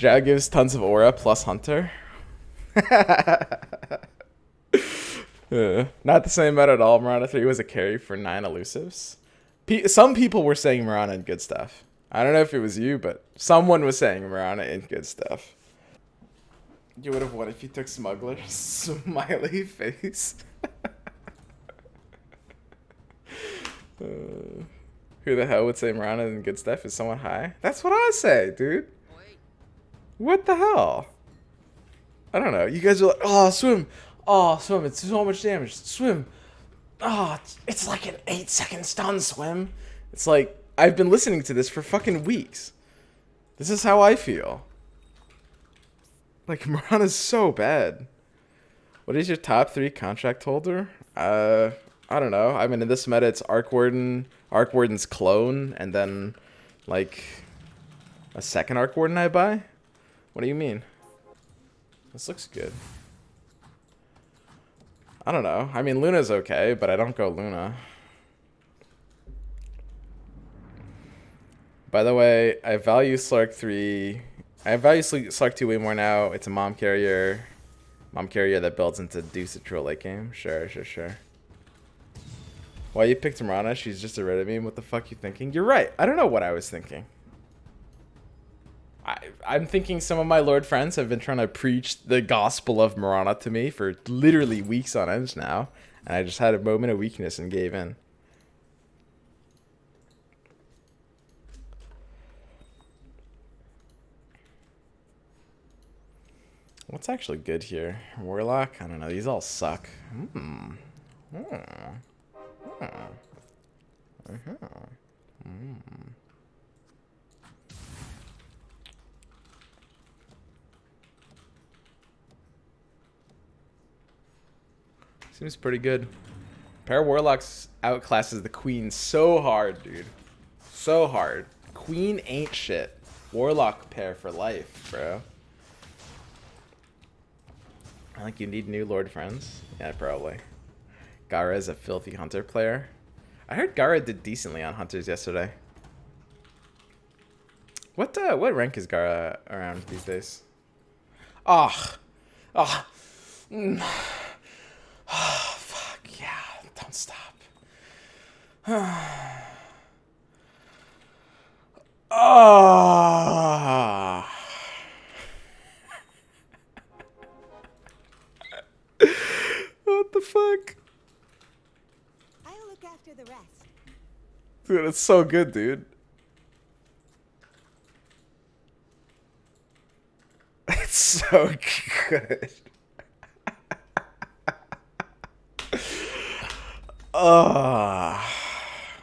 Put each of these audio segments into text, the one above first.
Zhao gives tons of aura plus hunter. Not the same meta at all. Mirana 3 was a carry for 9 elusives. Some people were saying Mirana in good stuff. I don't know if it was you, but someone was saying Mirana in good stuff. You would have won if you took Smuggler. Smiley face. Who the hell would say Mirana in good stuff? Is someone high? That's what I say, dude. What the hell? I don't know. You guys are like, oh, swim. Oh, swim. It's so much damage. Swim. Oh, it's like an 8-second stun, swim. It's like, I've been listening to this for fucking weeks. This is how I feel. Like, Mirana's so bad. What is your top 3 contract holder? I don't know. I mean, in this meta, it's Arc Warden, Arc Warden's clone, and then, like, a second Arc Warden I buy? What do you mean? This looks good. I don't know. I mean, Luna's okay, but I don't go Luna. By the way, I value Slark 3. I value Slark 2 way more now. It's a mom carrier. Mom carrier that builds into Deuce Troll late game. Sure. Why you picked Mirana? She's just a Reddit meme. What the fuck you thinking? You're right. I don't know what I was thinking. I'm thinking some of my Lord friends have been trying to preach the gospel of Mirana to me for literally weeks on end now. And I just had a moment of weakness and gave in. What's actually good here? Warlock? I don't know. These all suck. Seems pretty good. Pair Warlocks outclasses the Queen so hard, dude. So hard. Queen ain't shit. Warlock pair for life, bro. I think you need new Lord friends. Yeah, probably. Gara is a filthy Hunter player. I heard Gara did decently on Hunters yesterday. What rank is Gara around these days? Oh, fuck yeah! Don't stop. Oh. What the fuck? I'll look after the rest. Dude, it's so good, dude. It's so good. Oh,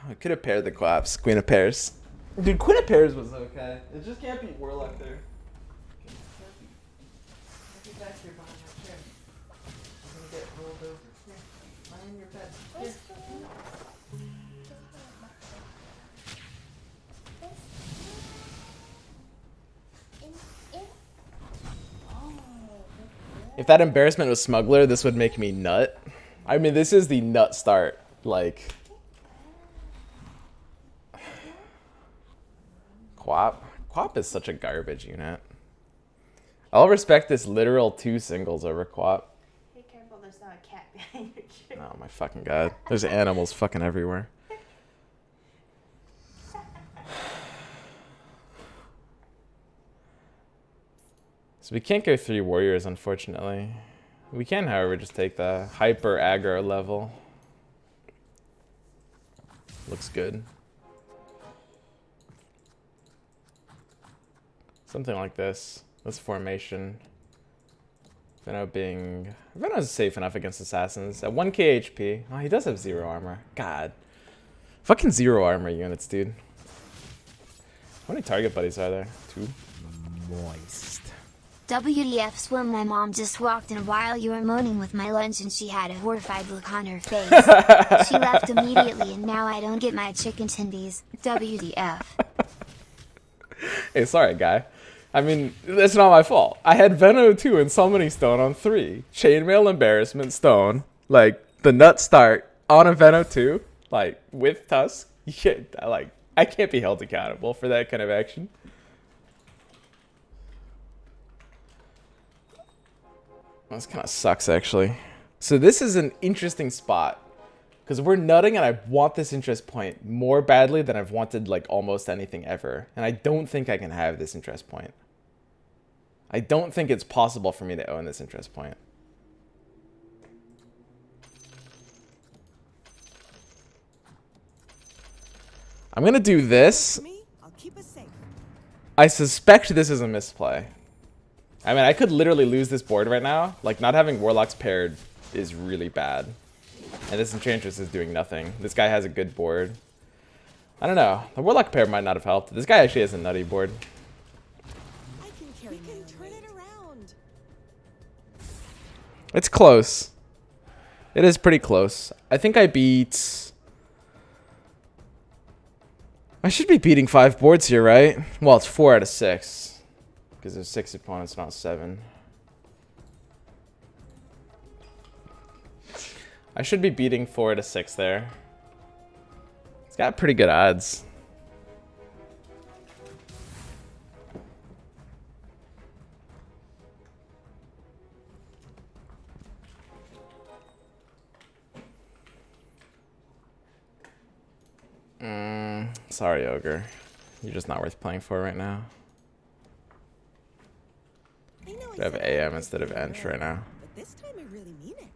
I could have paired the Quaps. Queen of Pairs. Dude, Queen of Pairs was okay. It just can't be Warlock there. Get back here behind that chair. I'm gonna get rolled over. Here, lie in your bed. Here. If that embarrassment was Smuggler, this would make me nut. I mean, this is the nut start. Like, Quap is such a garbage unit. I'll respect this literal 2 singles over Quap. Be careful, there's not a cat behind your chair. Oh my fucking god. There's animals fucking everywhere. So we can't go 3 warriors, unfortunately. We can, however, just take the hyper aggro level. Looks good. Something like this. This formation. Veno's safe enough against assassins. At 1k HP. Oh, he does have 0 armor. God. Fucking 0 armor units, dude. How many target buddies are there? 2? Moist. WDF swim, my mom just walked in while you were moaning with my lunch and she had a horrified look on her face. She left immediately and now I don't get my chicken tendies. WDF. Hey, sorry, guy. I mean, that's not my fault. I had Veno 2 and Summoning Stone on 3. Chainmail, Embarrassment, Stone. Like, the nut start on a Veno 2, like, with Tusk. You can't, I can't be held accountable for that kind of action. This kind of sucks, actually. So this is an interesting spot. Because we're nutting and I want this interest point more badly than I've wanted like almost anything ever. And I don't think I can have this interest point. I don't think it's possible for me to own this interest point. I'm going to do this. I suspect this is a misplay. I mean, I could literally lose this board right now. Like, not having Warlocks paired is really bad. And this Enchantress is doing nothing. This guy has a good board. I don't know. The Warlock pair might not have helped. This guy actually has a nutty board. We can turn it around. It's close. It is pretty close. I think I beat... I should be beating 5 boards here, right? Well, it's 4 out of 6. Because there's 6 opponents, not 7. I should be beating 4 out of 6 there. It's got pretty good odds. Sorry, Ogre. You're just not worth playing for right now. I have AM instead of Ench right now. But this time I really mean it.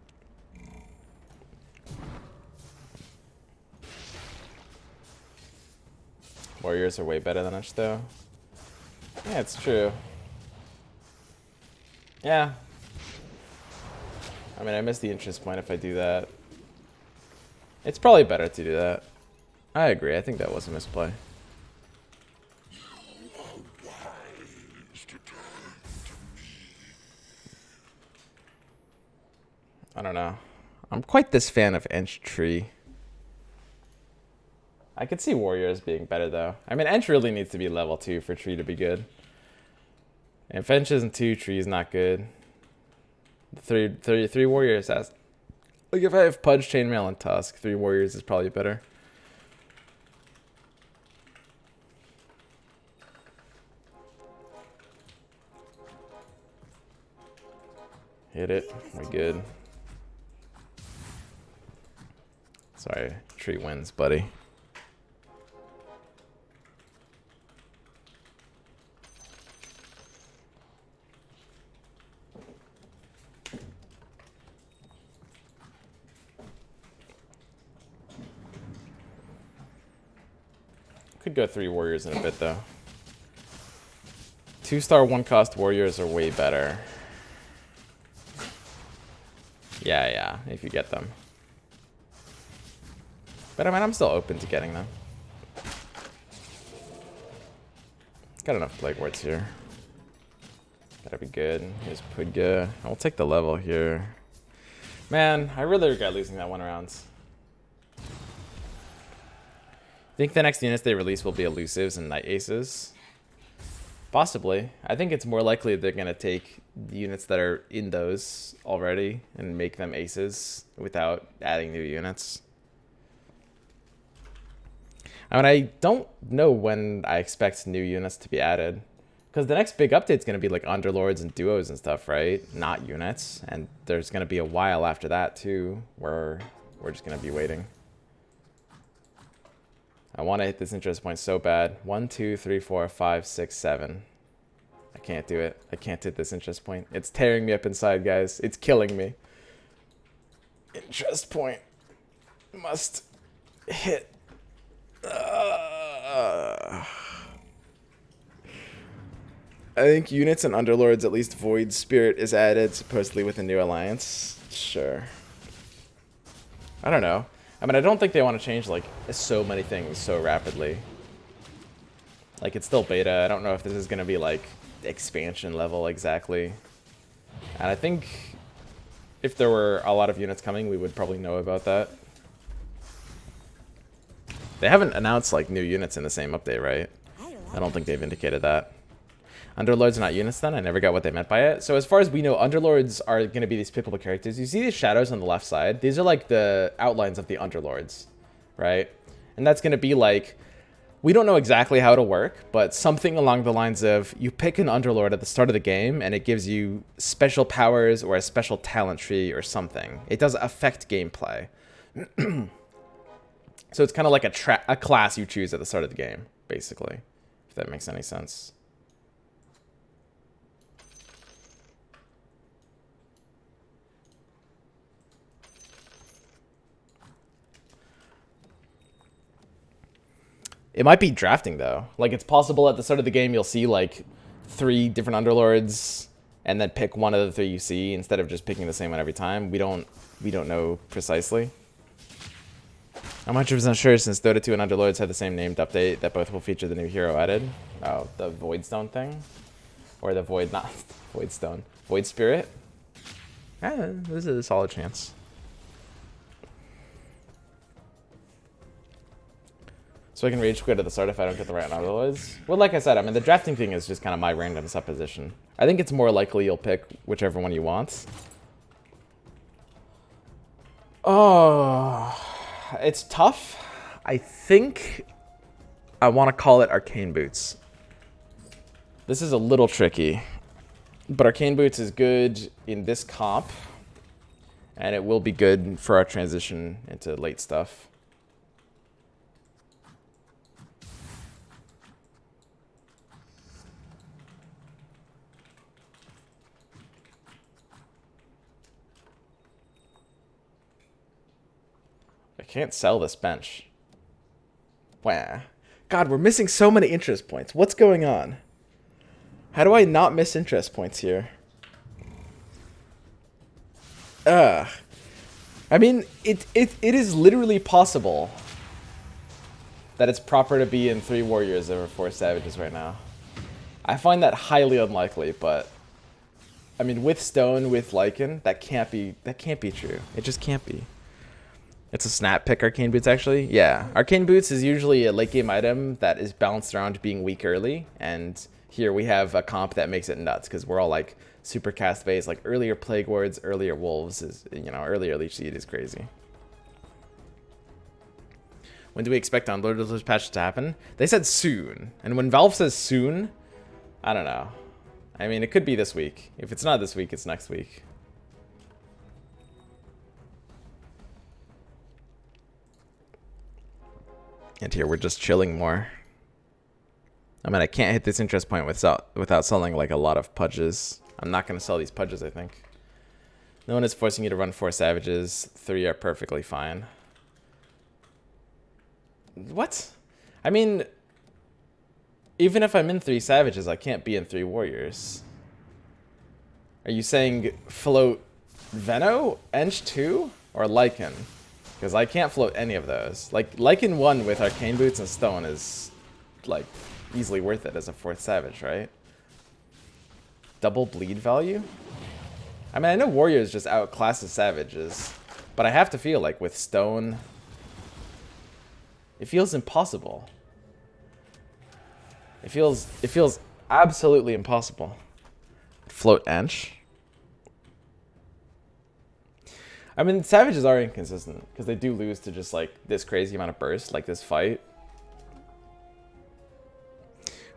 Warriors are way better than Ench, though. Yeah, it's true. Yeah. I mean, I miss the interest point if I do that. It's probably better to do that. I agree. I think that was a misplay. I don't know. I'm quite this fan of Ench Tree. I could see Warriors being better, though. I mean, Ench really needs to be level 2 for Tree to be good. And if Ench isn't 2, Tree is not good. Three Warriors has... Like, if I have Pudge, Chainmail, and Tusk, 3 Warriors is probably better. Hit it. We good. Sorry, Tree wins, buddy. Could go 3 Warriors in a bit, though. 2-star 1-cost Warriors are way better. Yeah, if you get them. But I mean, I'm still open to getting them. Got enough Plague Wards here. That'll be good. Here's Pudga. I'll take the level here. Man, I really regret losing that 1 round. Think the next units they release will be Elusives and Night Aces? Possibly. I think it's more likely they're going to take the units that are in those already and make them Aces without adding new units. I mean, I don't know when I expect new units to be added. Because the next big update is going to be like Underlords and Duos and stuff, right? Not units. And there's going to be a while after that, too, where we're just going to be waiting. I want to hit this interest point so bad. 1, 2, 3, 4, 5, 6, 7. I can't do it. I can't hit this interest point. It's tearing me up inside, guys. It's killing me. Interest point must hit. I think units and Underlords, at least Void Spirit, is added supposedly with a new alliance. Sure. I don't know. I mean, I don't think they want to change, like, so many things so rapidly. Like, it's still beta. I don't know if this is going to be, like, expansion level exactly. And I think if there were a lot of units coming, we would probably know about that. They haven't announced, like, new units in the same update, right? I don't think they've indicated that. Underlords are not units then? I never got what they meant by it. So as far as we know, Underlords are going to be these pickable characters. You see these shadows on the left side? These are like the outlines of the Underlords, right? And that's going to be like We don't know exactly how it'll work, but something along the lines of you pick an Underlord at the start of the game and it gives you special powers or a special talent tree or something. It does affect gameplay. So it's kind of like a class you choose at the start of the game, basically, if that makes any sense. It might be drafting, though. Like, it's possible at the start of the game you'll see, like, 3 different Underlords and then pick one of the 3 you see instead of just picking the same one every time. We don't know precisely. I'm 100% sure since Dota 2 and Underlords have the same named update that both will feature the new hero added. Oh, the Voidstone thing? Or the Voidstone. Void Spirit? Yeah, this is a solid chance. So I can rage quit at the start if I don't get the right Underlords? Well, like I said, I mean, the drafting thing is just kind of my random supposition. I think it's more likely you'll pick whichever one you want. Oh, it's tough. I think I want to call it Arcane Boots. This is a little tricky, but Arcane Boots is good in this comp, and it will be good for our transition into late stuff. I can't sell this bench. Wow. God, we're missing so many interest points. What's going on? How do I not miss interest points here? I mean, it is literally possible that it's proper to be in 3 warriors over 4 savages right now. I find that highly unlikely, but I mean, with stone, with lichen, that can't be true. It just can't be. It's a snap pick, Arcane Boots, actually. Yeah, Arcane Boots is usually a late game item that is balanced around being weak early, and here we have a comp that makes it nuts because we're all like super cast based, like earlier Plague Wards, earlier Wolves is, you know, earlier Leech Seed is crazy. When do we expect Underlords patch to happen? They said soon, and when Valve says soon, I don't know. I mean, it could be this week. If it's not this week, it's next week. And here we're just chilling more. I mean, I can't hit this interest point without selling like a lot of pudges. I'm not going to sell these pudges, I think. No one is forcing you to run 4 savages. 3 are perfectly fine. What? I mean, even if I'm in 3 savages, I can't be in 3 warriors. Are you saying float Veno, Ench 2, or Lichen? Because I can't float any of those. Like, Lichen 1 with Arcane Boots and Stone is, like, easily worth it as a 4th Savage, right? Double bleed value? I mean, I know Warriors just outclasses Savages, but I have to feel like with Stone, it feels impossible. It feels absolutely impossible. Float Ench. I mean, Savages are inconsistent, because they do lose to just, like, this crazy amount of burst, like this fight.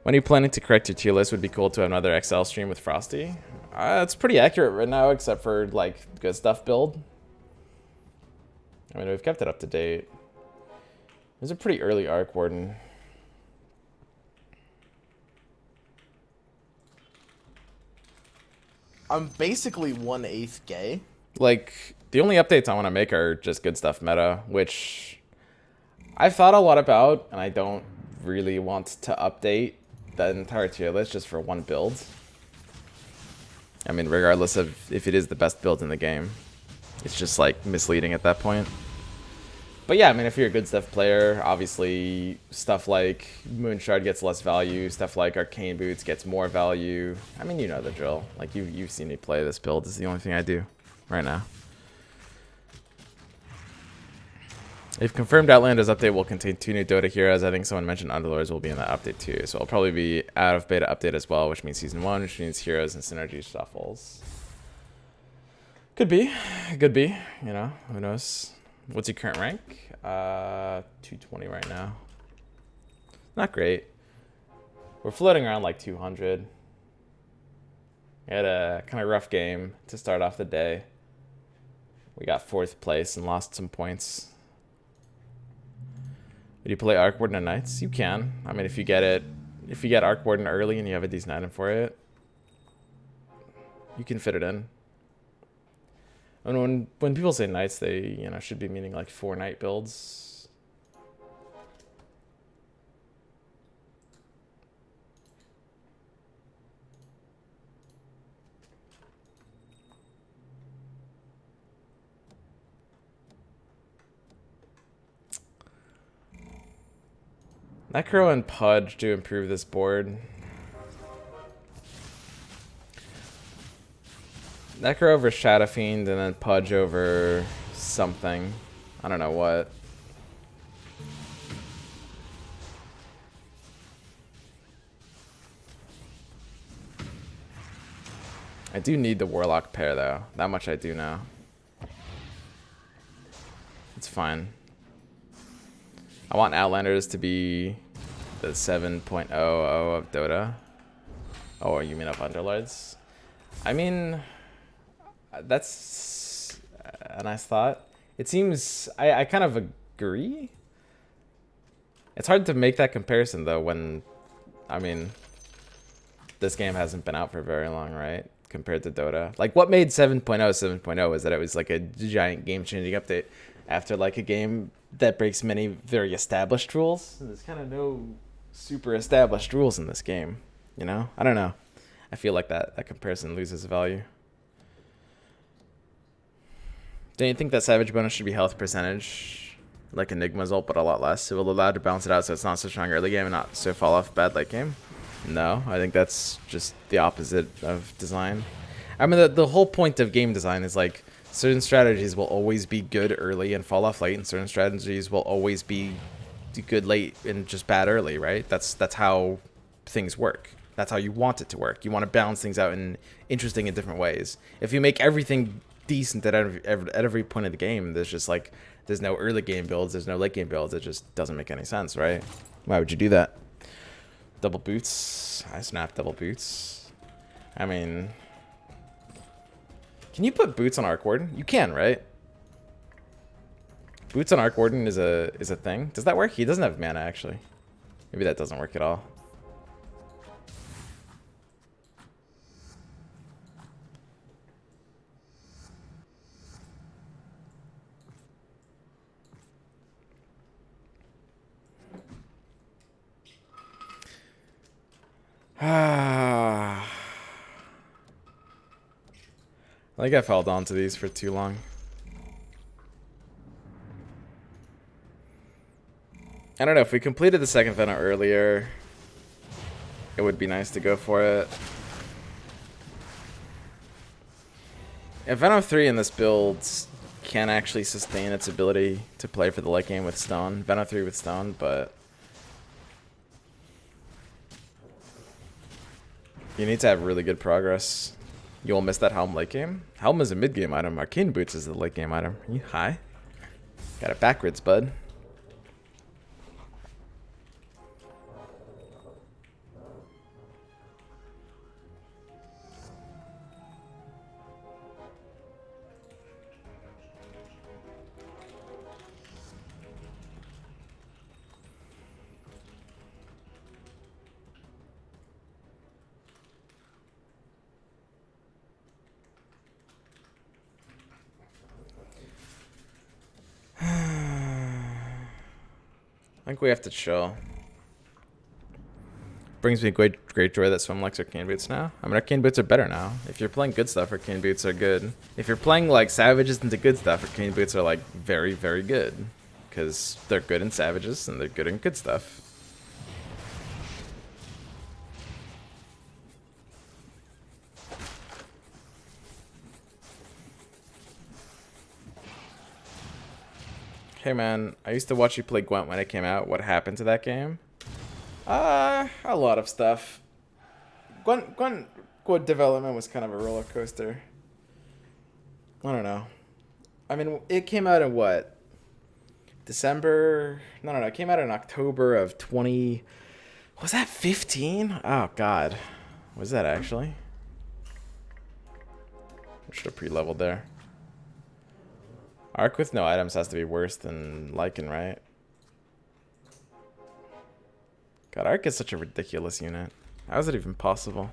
When are you planning to correct your tier list? Would be cool to have another XL stream with Frosty. It's pretty accurate right now, except for, like, good stuff build. I mean, we've kept it up to date. There's a pretty early Arc Warden. I'm basically 1/8 gay. Like, the only updates I want to make are just good stuff meta, which I've thought a lot about, and I don't really want to update the entire tier list just for one build. I mean, regardless of if it is the best build in the game, it's just like misleading at that point. But yeah, I mean, if you're a good stuff player, obviously stuff like Moonshard gets less value, stuff like Arcane Boots gets more value. I mean, you know the drill. Like, you've seen me play this build. This is the only thing I do right now. If confirmed, Outlander's update will contain 2 new Dota heroes. I think someone mentioned Underlords will be in that update too. So it'll probably be out of beta update as well, which means Season 1, which means heroes and synergy shuffles. Could be. Could be. You know, who knows? What's your current rank? 220 right now. Not great. We're floating around like 200. We had a kind of rough game to start off the day. We got 4th place and lost some points. Would you play Arc Warden and Knights? You can. I mean, if you get Arc Warden early and you have a decent item for it, you can fit it in. And when people say Knights, they should be meaning like 4 Knight builds. Necro and Pudge to improve this board. Necro over Shadow Fiend and then Pudge over something. I don't know what. I do need the Warlock pair though. That much I do know. It's fine. I want Outlanders to be the 7.00 of Dota. Oh, you mean of Underlords? I mean, that's a nice thought. It seems, I kind of agree. It's hard to make that comparison though when, I mean, this game hasn't been out for very long, right? Compared to Dota. Like what made 7.0 is that it was like a giant game-changing update after like a game that breaks many very established rules. And there's kind of no super established rules in this game, you know? I don't know. I feel like that comparison loses value. Don't you think that Savage bonus should be health percentage, like Enigma's ult, but a lot less? It will allow to balance it out so it's not so strong early game and not so fall off bad late game? No, I think that's just the opposite of design. I mean, the whole point of game design is like certain strategies will always be good early and fall off late, and certain strategies will always be good late and just bad early, right? That's how things work. That's how you want it to work. You want to balance things out in interesting and different ways. If you make everything decent at every point of the game, there's no early game builds, there's no late game builds. It just doesn't make any sense, right? Why would you do that? Double boots. I snap double boots. I mean, can you put boots on Arc Warden? You can, right? Boots on Arc Warden is a thing. Does that work? He doesn't have mana actually. Maybe that doesn't work at all. I think I've held on to these for too long. I don't know, if we completed the second Venom earlier, it would be nice to go for it. If Venom 3 in this build can actually sustain its ability to play for the late game with Stone, Venom 3 with Stone, but you need to have really good progress. You will miss that Helm late game. Helm is a mid game item. Arcane Boots is the late game item. Are you high? Got it backwards, bud. I think we have to chill. Brings me great joy that Swim likes Arcane Boots now. I mean, Arcane Boots are better now. If you're playing good stuff, Arcane Boots are good. If you're playing like Savages into good stuff, Arcane Boots are like very, very good. Because they're good in Savages and they're good in good stuff. Hey man, I used to watch you play Gwent when it came out. What happened to that game? A lot of stuff. Gwent development was kind of a roller coaster. I don't know. I mean, it came out in what? December? No, it came out in October of 2017. Was that 15? Oh god. Was that actually? I should have pre-leveled there. Arc with no items has to be worse than Lycan, right? God, Arc is such a ridiculous unit. How is it even possible?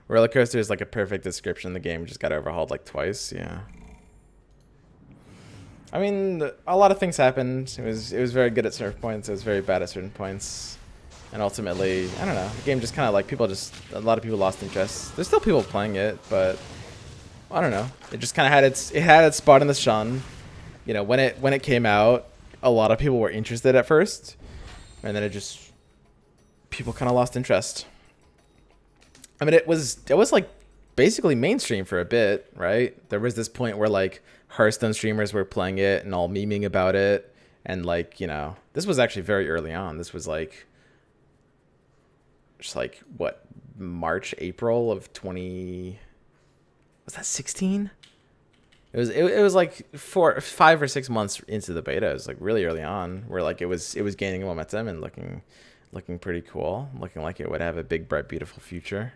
Roller coaster is like a perfect description. The game just got overhauled like twice. Yeah. I mean, a lot of things happened. It was very good at certain points. It was very bad at certain points. And ultimately, I don't know. The game just kind of like a lot of people lost interest. There's still people playing it, but I don't know. It just kind of had its spot in the sun. You know, when it came out, a lot of people were interested at first, and then people kind of lost interest. I mean, it was like basically mainstream for a bit, right? There was this point where like Hearthstone streamers were playing it and all memeing about it, and like, you know, this was actually very early on. This was like just like what, March, April of 20, was that 16? It was like 5 or 6 months into the beta. It was like really early on, where like it was gaining momentum and looking pretty cool, looking like it would have a big, bright, beautiful future.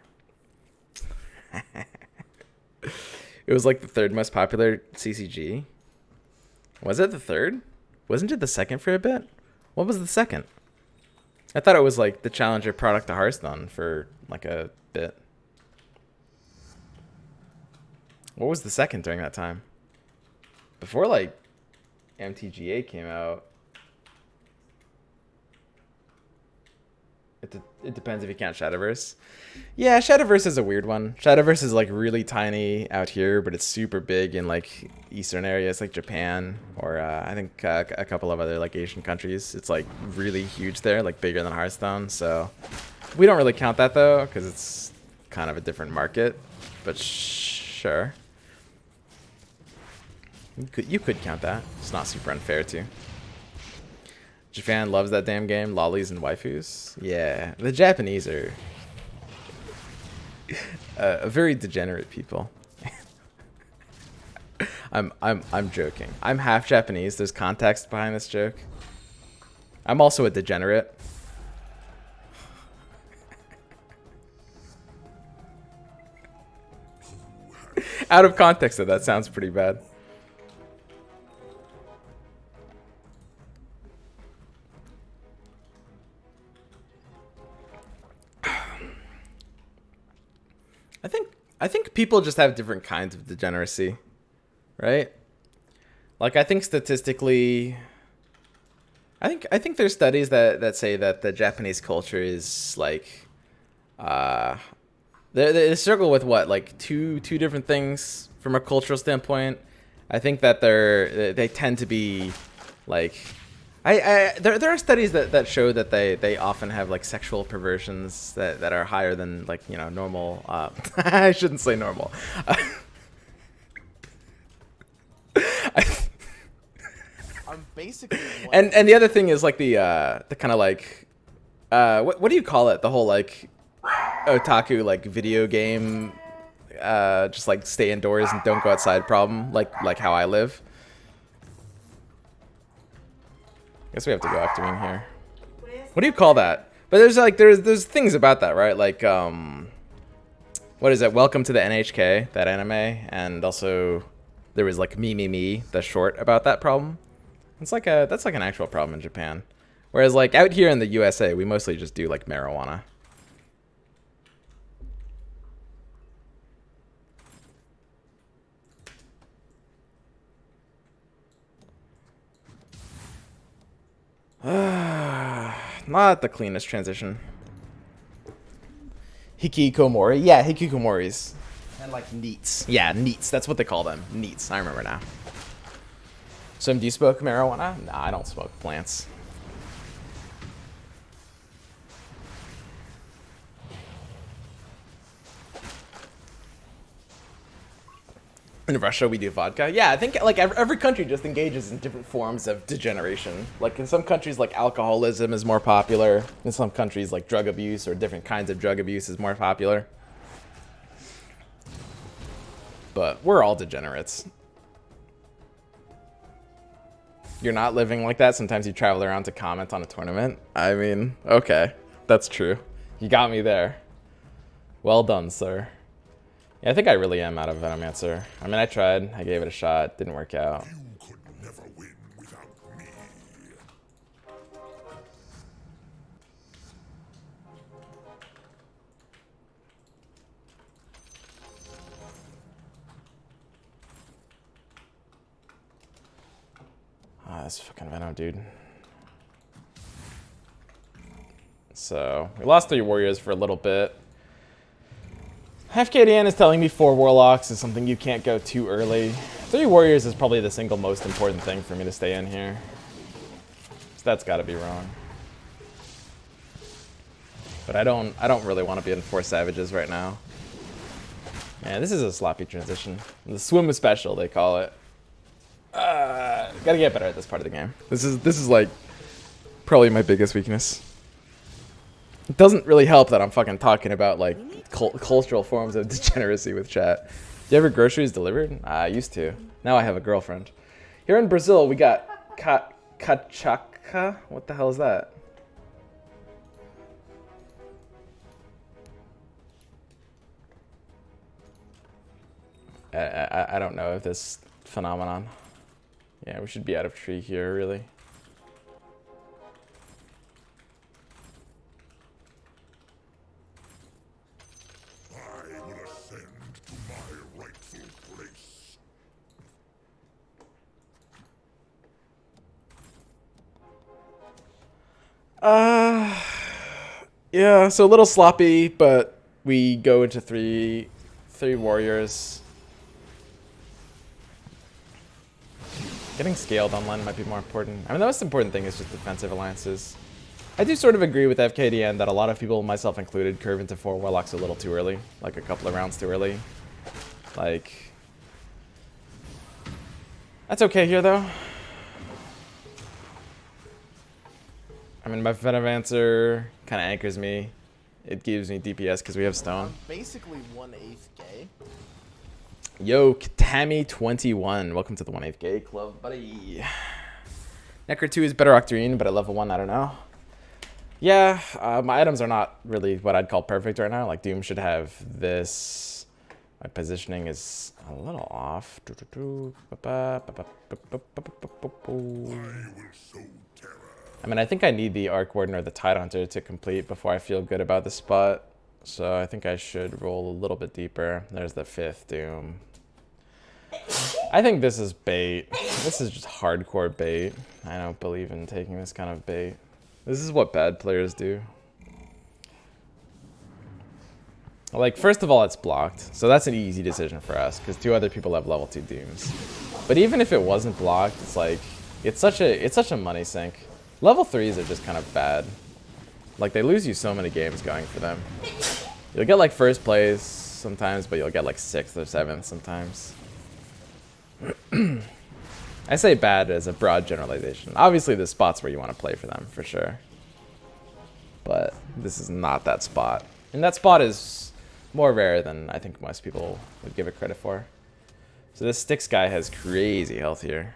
It was like the 3rd most popular CCG. Was it the 3rd? Wasn't it the 2nd for a bit? What was the 2nd? I thought it was like the challenger product to Hearthstone for like a bit. What was the 2nd during that time? Before like MTGA came out. It depends if you count Shadowverse. Yeah, Shadowverse is a weird one. Shadowverse is like really tiny out here, but it's super big in like eastern areas like Japan, or I think a couple of other like Asian countries. It's like really huge there, like bigger than Hearthstone. So we don't really count that though, because it's kind of a different market. But sure, you could count that. It's not super unfair to. Japan loves that damn game, lollies and waifus. Yeah, the Japanese are a very degenerate people. I'm joking. I'm half Japanese. There's context behind this joke. I'm also a degenerate. Out of context, though, that sounds pretty bad. I think people just have different kinds of degeneracy, right? Like I think statistically, I think there's studies that say that the Japanese culture is like, they struggle with what, like two different things from a cultural standpoint. I think that they tend to be like, there are studies that show that they often have like sexual perversions that are higher than like, you know, normal. I shouldn't say normal. I'm basically and the other thing is like the kind of like what do you call it? The whole like otaku like video game just like stay indoors and don't go outside problem, like how I live. Guess we have to go after him here. What do you call that? But there's things about that, right? Like what is it? Welcome to the NHK, that anime, and also there was like Me, the short about that problem. It's like that's like an actual problem in Japan. Whereas like out here in the USA, we mostly just do like marijuana. Not the cleanest transition. Hikikomori. Yeah, hikikomoris. And like neats. Yeah, neats. That's what they call them. Neats. I remember now. So do you smoke marijuana? Nah, I don't smoke plants. In Russia, we do vodka. Yeah, I think like every country just engages in different forms of degeneration. Like in some countries, like alcoholism is more popular. In some countries, like drug abuse or different kinds of drug abuse is more popular. But we're all degenerates. you're not living like that. Sometimes you travel around to comment on a tournament. I mean, okay, that's true. You got me there. Well done, sir. Yeah, I think I really am out of Venomancer. I mean, I tried. I gave it a shot. Didn't work out. You could never win without me. Ah, this fucking Venom, dude. So, we lost 3 warriors for a little bit. FKDN is telling me 4 warlocks is something you can't go too early. 3 warriors is probably the single most important thing for me to stay in here. So that's gotta be wrong. But I don't really want to be in 4 savages right now. Man, this is a sloppy transition. The swim is special, they call it. Gotta get better at this part of the game. This is like probably my biggest weakness. It doesn't really help that I'm fucking talking about like cultural forms of degeneracy with chat. Do you ever groceries delivered? I used to. Now I have a girlfriend. Here in Brazil, we got cachaca. What the hell is that? I don't know if this phenomenon. Yeah, we should be out of tree here, really. I will ascend to my rightful place. Yeah, so a little sloppy, but we go into three warriors. Getting scaled online might be more important. I mean, the most important thing is just defensive alliances. I do sort of agree with FKDN that a lot of people, myself included, curve into 4 warlocks a little too early. Like a couple of rounds too early. Like... That's okay here, though. I mean, my Venomancer kind of anchors me. It gives me DPS because we have stone. I'm basically 1/8 gay. Yo, Katami21. Welcome to the 1/8 Gay Club, buddy. Necro 2 is better Octarine, but at level 1, I don't know. Yeah, my items are not really what I'd call perfect right now. Like, Doom should have this. My positioning is a little off. I will sow terror. I mean, I think I need the Arc Warden or the Tidehunter to complete before I feel good about the spot. So I think I should roll a little bit deeper. There's the 5th Doom. I think this is bait. This is just hardcore bait. I don't believe in taking this kind of bait. This is what bad players do. Like, first of all, it's blocked. So that's an easy decision for us, because 2 other people have level 2 Dooms. But even if it wasn't blocked, it's like, it's such a money sink. Level 3s are just kind of bad. Like, they lose you so many games going for them. You'll get, like, first place sometimes, but you'll get, like, 6th or 7th sometimes. I say bad as a broad generalization. Obviously, there's spots where you want to play for them, for sure. But this is not that spot. And that spot is more rare than I think most people would give it credit for. So this Styx guy has crazy health here.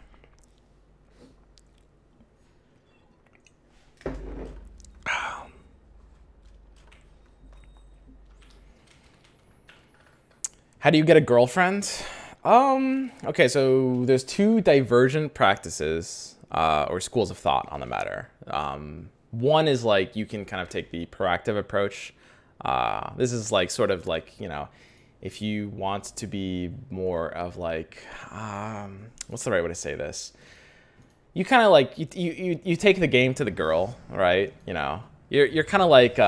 How do you get a girlfriend? Okay, so there's 2 divergent practices or schools of thought on the matter. One is like you can kind of take the proactive approach. This is like sort of like, you know, if you want to be more of like, what's the right way to say this? You kind of like, you take the game to the girl, right? You know, you're kind of like,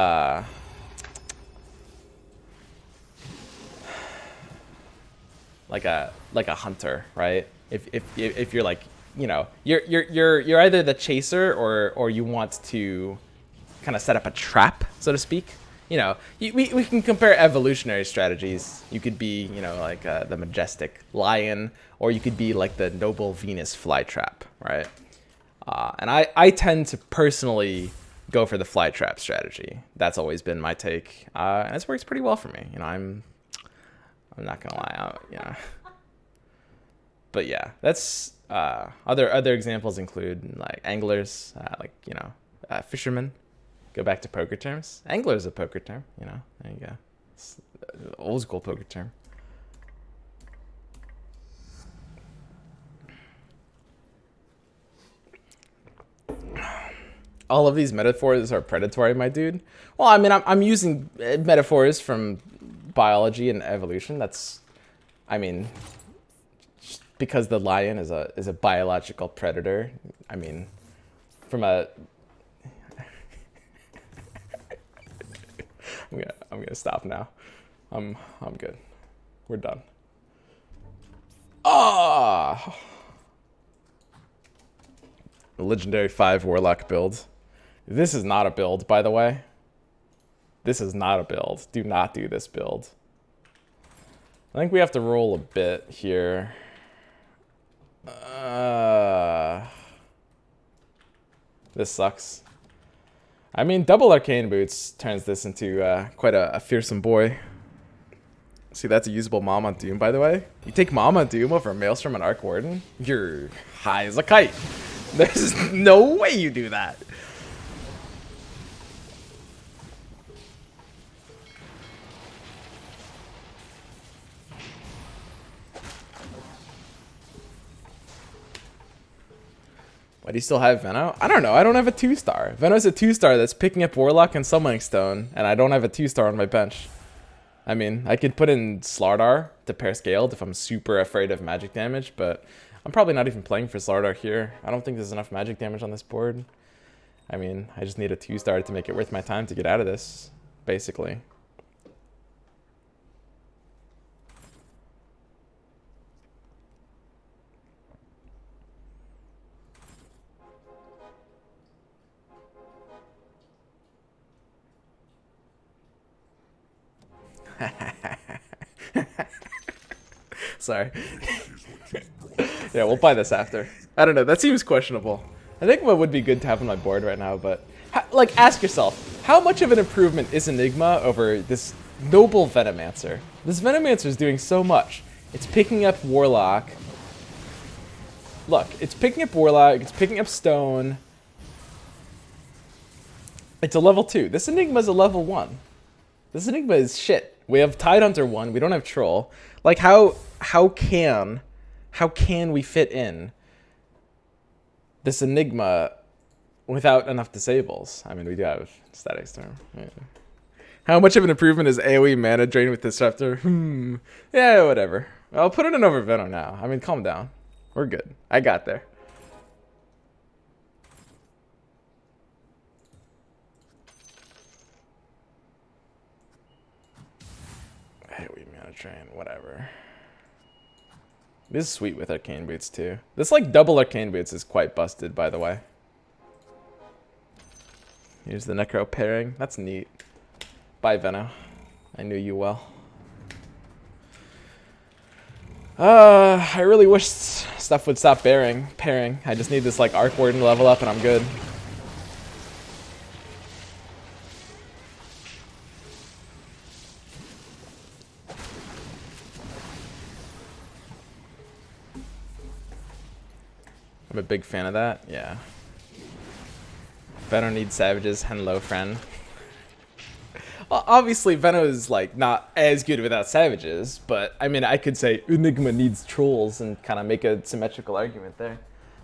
like a hunter, right? If you're like, you know, you're either the chaser or you want to kind of set up a trap, so to speak. You know, we can compare evolutionary strategies. You could be, you know, like the majestic lion, or you could be like the noble Venus flytrap, right? And I tend to personally go for the flytrap strategy. That's always been my take, and this works pretty well for me. You know, I'm not gonna lie, you know. But yeah, that's Other examples include like anglers, like fishermen. Go back to poker terms. Angler is a poker term. There you go. It's old school poker term. All of these metaphors are predatory, my dude. Well, I mean, I'm using metaphors from biology and evolution. That's, I mean, because the lion is a biological predator. I mean, from a I'm gonna stop now. I'm good. We're done. Ah, the legendary 5 warlock build. This is not a build, by the way. This is not a build. Do not do this build. I think we have to roll a bit here. This sucks. I mean, double arcane boots turns this into quite a fearsome boy. See, that's a usable Mom on Doom, by the way. You take Mom on Doom over Maelstrom and Arc Warden, you're high as a kite. There's no way you do that. Why do you still have Veno? I don't know. I don't have a 2-star. Veno's a 2-star that's picking up Warlock and Summoning Stone, and I don't have a 2-star on my bench. I mean, I could put in Slardar to pair scaled if I'm super afraid of magic damage, but I'm probably not even playing for Slardar here. I don't think there's enough magic damage on this board. I mean, I just need a 2-star to make it worth my time to get out of this, basically. Sorry. Yeah, we'll buy this after. I don't know. That seems questionable. I think what would be good to have on my board right now, but like, ask yourself, how much of an improvement is Enigma over this noble Venomancer? This Venomancer is doing so much. It's picking up Warlock. Look, it's picking up Warlock. It's picking up Stone. It's a level 2. This Enigma is a level 1. This Enigma is shit. We have Tidehunter 1. We don't have Troll. Like, how can we fit in this Enigma without enough disables? I mean, we do have Static Storm. Yeah. How much of an improvement is AoE mana drain with Disruptor? Yeah, whatever. I'll put it in over Venom now. I mean, calm down. We're good. I got there. AoE mana drain, whatever. This is sweet with Arcane Boots too. This like double Arcane Boots is quite busted, by the way. Here's the Necro pairing. That's neat. Bye, Veno. I knew you well. I really wish stuff would stop pairing. I just need this like Arc Warden level up and I'm good. I'm a big fan of that, yeah. Veno needs savages, hello friend. Well, obviously Veno is like not as good without savages, but I mean I could say Enigma needs trolls and kind of make a symmetrical argument there.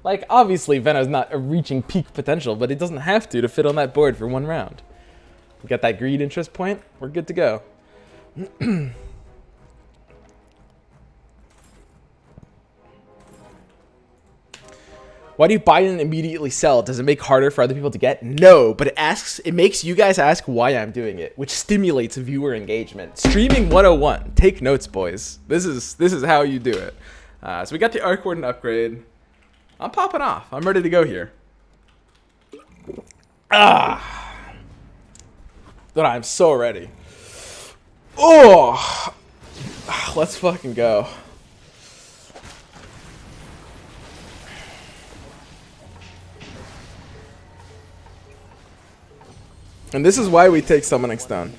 Like obviously Veno's not reaching peak potential, but it doesn't have to fit on that board for one round. We got that greed interest point, we're good to go. Why do you buy and immediately sell? Does it make harder for other people to get? No, but it makes you guys ask why I'm doing it, which stimulates viewer engagement. Streaming 101. Take notes, boys. This is how you do it. So we got the Arc Warden upgrade. I'm popping off. I'm ready to go here. But I'm so ready. Oh, let's fucking go. And this is why we take Summoning Stone.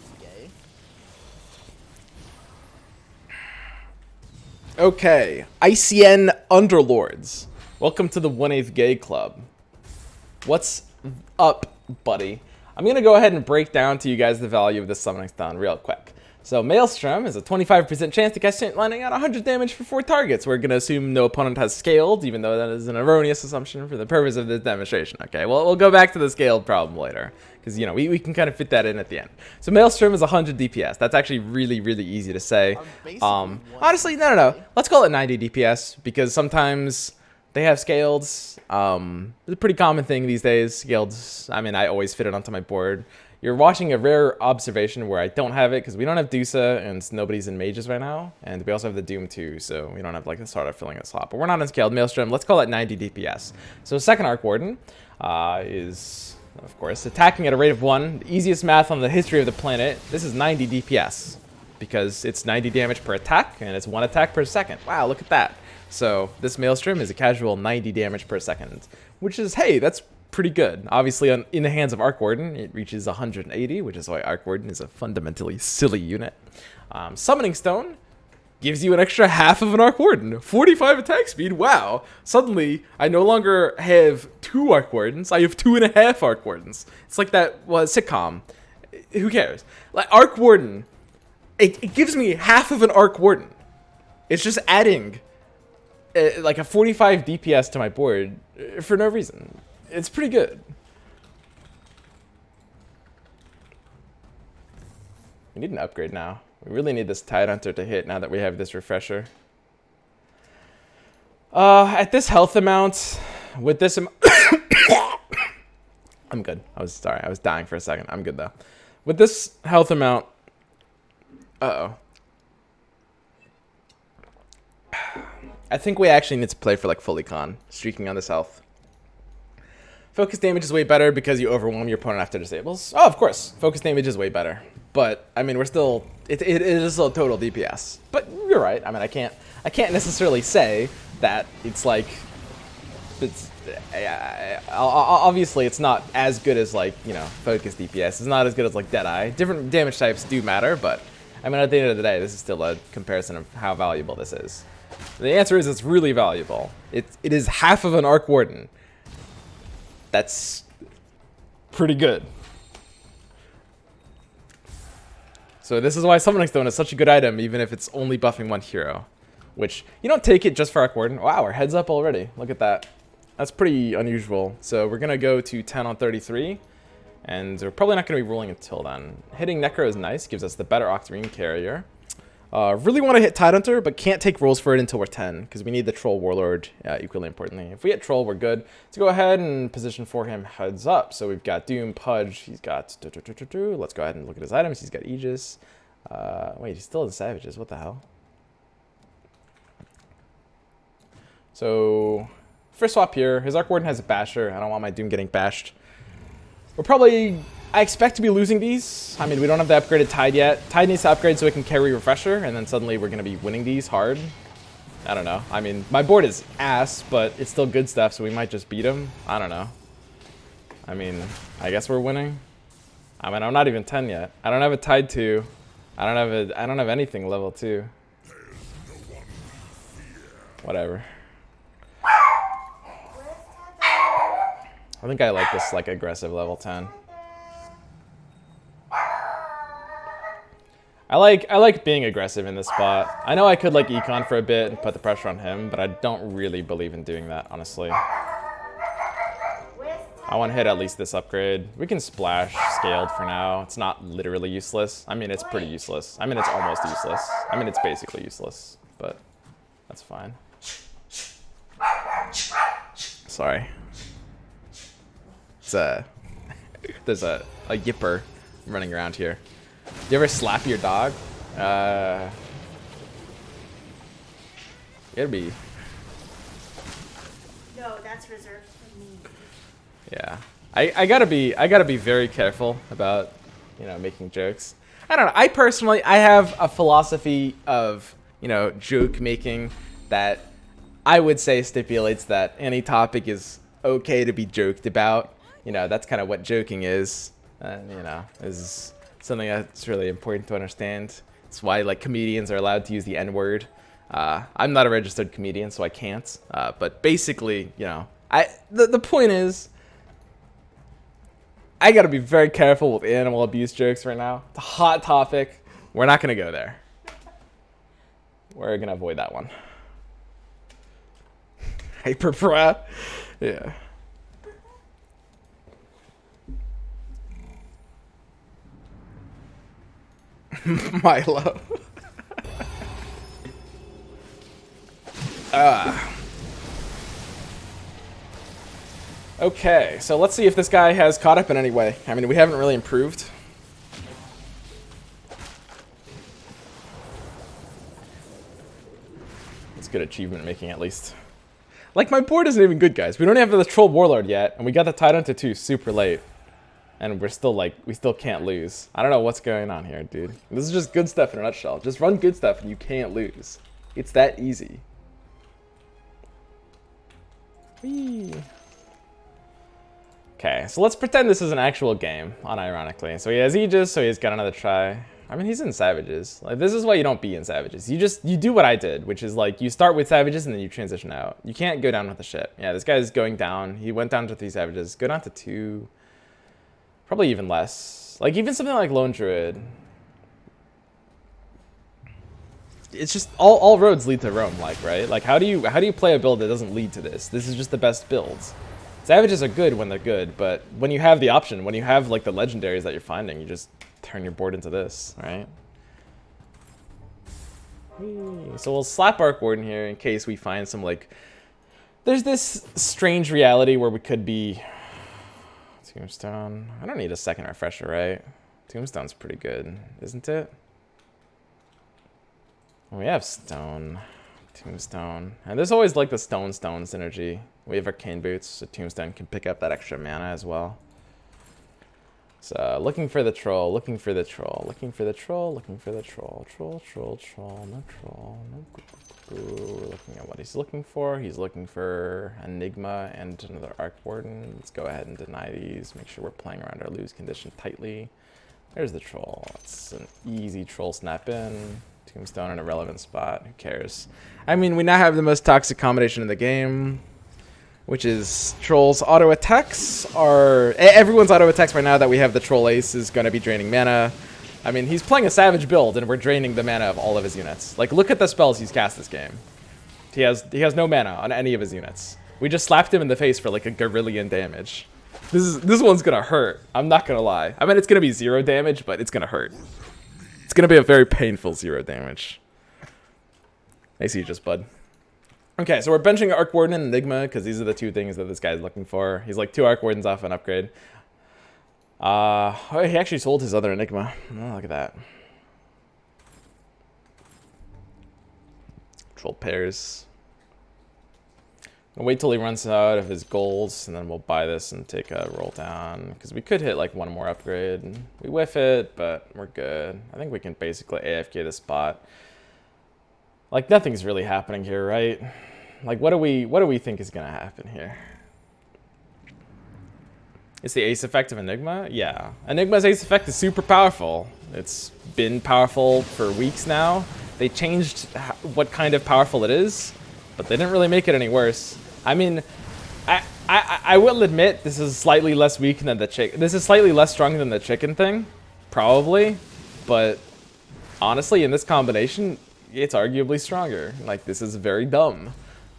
Okay, ICN Underlords. Welcome to the 1/8 Gay Club. What's up, buddy? I'm going to go ahead and break down to you guys the value of this summoning stone real quick. So Maelstrom is a 25% chance to cast landing at 100 damage for 4 targets. We're going to assume no opponent has scaled, even though that is an erroneous assumption for the purpose of this demonstration. Okay, well, we'll go back to the scaled problem later, because, you know, we can kind of fit that in at the end. So Maelstrom is 100 DPS. That's actually really, really easy to say. Honestly, no. Let's call it 90 DPS, because sometimes they have scaled. It's a pretty common thing these days. Scaled, I mean, I always fit it onto my board. You're watching a rare observation where I don't have it because we don't have Dusa and nobody's in mages right now. And we also have the Doom too, so we don't have like the starter filling a slot. But we're not in scaled Maelstrom. Let's call it 90 DPS. So second Arc Warden is, of course, attacking at a rate of 1. The easiest math on the history of the planet. This is 90 DPS because it's 90 damage per attack and it's 1 attack per second. Wow, look at that. So this Maelstrom is a casual 90 damage per second, which is, hey, that's pretty good. Obviously, in the hands of Arc Warden, it reaches 180, which is why Arc Warden is a fundamentally silly unit. Summoning Stone gives you an extra half of an Arc Warden. 45 attack speed, wow. Suddenly, I no longer have 2 Arc Wardens, I have 2.5 Arc Wardens. It's like that sitcom. Who cares? Like Arc Warden, it gives me half of an Arc Warden. It's just adding like a 45 DPS to my board for no reason. It's pretty good. We need an upgrade now. We really need this Tidehunter to hit now that we have this refresher. At this health amount, with this I'm good. I was dying for a second. I'm good though. With this health amount, I think we actually need to play for like fully con, streaking on this health. Focus damage is way better because you overwhelm your opponent after disables. Oh, of course, focus damage is way better. But I mean, we're still it is still total DPS. But you're right. I mean, I can't necessarily say that it's like it's obviously it's not as good as like, you know, focus DPS. It's not as good as like Deadeye. Different damage types do matter, but I mean, at the end of the day, this is still a comparison of how valuable this is. The answer is it's really valuable. It is half of an Arc Warden. That's pretty good. So this is why Summoning Stone is such a good item, even if it's only buffing 1 hero. Which, you don't take it just for Arc Warden. Wow, our head's up already. Look at that. That's pretty unusual. So we're going to go to 10 on 33. And we're probably not going to be ruling until then. Hitting Necro is nice. Gives us the better Octarine carrier. Really want to hit Tidehunter, but can't take rolls for it until we're 10, because we need the Troll Warlord equally importantly. If we hit Troll, we're good. Let's go ahead and position for him heads up. So we've got Doom, Pudge, he's got... Let's go ahead and look at his items. He's got Aegis. Wait, he's still in Savages. What the hell? So, first swap here. His Arc Warden has a Basher. I don't want my Doom getting bashed. We're probably... I expect to be losing these. I mean, we don't have the upgraded Tide yet. Tide needs to upgrade so it can carry Refresher, and then suddenly we're going to be winning these hard. I don't know. I mean, my board is ass, but it's still good stuff, so we might just beat him. I don't know. I mean, I guess we're winning. I mean, I'm not even 10 yet. I don't have a Tide 2. I don't have anything level 2. Whatever. I think I like this like aggressive level 10. I like being aggressive in this spot. I know I could like econ for a bit and put the pressure on him, but I don't really believe in doing that, honestly. I want to hit at least this upgrade. We can splash scaled for now. It's not literally useless. I mean, it's pretty useless. I mean, it's almost useless. I mean, it's basically useless, but that's fine. Sorry. It's there's a yipper running around here. You ever slap your dog? You gotta be. No, that's reserved for me. Yeah, I gotta be very careful about, you know, making jokes. I don't know. I personally, I have a philosophy of, you know, joke making that I would say stipulates that any topic is okay to be joked about. You know, that's kind of what joking is. You know, is something that's really important to understand. It's why like comedians are allowed to use the N-word. I'm not a registered comedian, so I can't. But basically, you know, the point is, I gotta be very careful with animal abuse jokes right now. It's a hot topic. We're not gonna go there. We're gonna avoid that one. Hyperbra. Yeah. Milo. Okay, so let's see if this guy has caught up in any way. I mean, we haven't really improved. It's good achievement making, at least. Like, my board isn't even good, guys. We don't have the Troll Warlord yet, and we got the Titan to 2 super late. And we're still, like, we still can't lose. I don't know what's going on here, dude. This is just good stuff in a nutshell. Just run good stuff and you can't lose. It's that easy. Whee. Okay, so let's pretend this is an actual game, unironically. So he has Aegis, so he's got another try. I mean, he's in Savages. Like, this is why you don't be in Savages. You do what I did, which is like, you start with Savages and then you transition out. You can't go down with the ship. Yeah, this guy's going down. He went down to 3 Savages. Go down to 2. Probably even less. Like, even something like Lone Druid. It's just, all roads lead to Rome, like, right? Like, how do you play a build that doesn't lead to this? This is just the best builds. Savages are good when they're good, but when you have the option, when you have, like, the legendaries that you're finding, you just turn your board into this, right? So we'll slap Arc Warden here in case we find some, like... There's this strange reality where we could be... Tombstone. I don't need a second refresher, right? Tombstone's pretty good, isn't it? We have Stone. Tombstone. And there's always, like, the Stone synergy. We have Arcane Boots, so Tombstone can pick up that extra mana as well. So, looking for the troll, looking for the troll, looking for the troll, looking for the troll. Troll, no troll, no. We're looking at what he's looking for. He's looking for Enigma and another Arc Warden. Let's go ahead and deny these. Make sure we're playing around our lose condition tightly. There's the troll. It's an easy troll snap in. Tombstone in a relevant spot. Who cares? I mean, we now have the most toxic combination in the game, which is trolls auto attacks are... Everyone's auto attacks right now that we have the troll ace is going to be draining mana. I mean, he's playing a savage build and we're draining the mana of all of his units. Like, look at the spells he's cast this game. He has no mana on any of his units. We just slapped him in the face for like a gorillion damage. This one's gonna hurt. I'm not gonna lie. I mean, it's gonna be 0 damage, but it's gonna hurt. It's gonna be a very painful 0 damage. I see you just, bud. Okay, so we're benching Arc Warden and Enigma because these are the 2 things that this guy's looking for. He's like 2 Arc Wardens off an upgrade. Oh, he actually sold his other Enigma. Oh, look at that. Troll pairs. We'll wait till he runs out of his goals, and then we'll buy this and take a roll down. Because we could hit like 1 more upgrade. We whiff it, but we're good. I think we can basically AFK this spot. Like, nothing's really happening here, right? Like, what do we think is gonna happen here? It's the ace effect of Enigma? Yeah. Enigma's ace effect is super powerful. It's been powerful for weeks now. They changed what kind of powerful it is, but they didn't really make it any worse. I mean, I will admit this is slightly less weak than the chicken. This is slightly less strong than the chicken thing, probably. But honestly, in this combination, it's arguably stronger. Like, this is very dumb.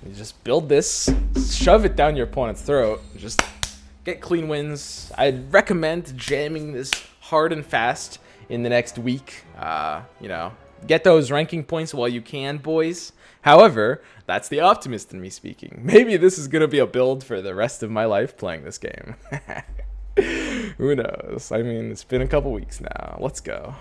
You just build this, shove it down your opponent's throat, just get clean wins. I'd recommend jamming this hard and fast in the next week. You know, get those ranking points while you can, boys. However, that's the optimist in me speaking. Maybe this is going to be a build for the rest of my life playing this game. Who knows? I mean, it's been a couple weeks now. Let's go.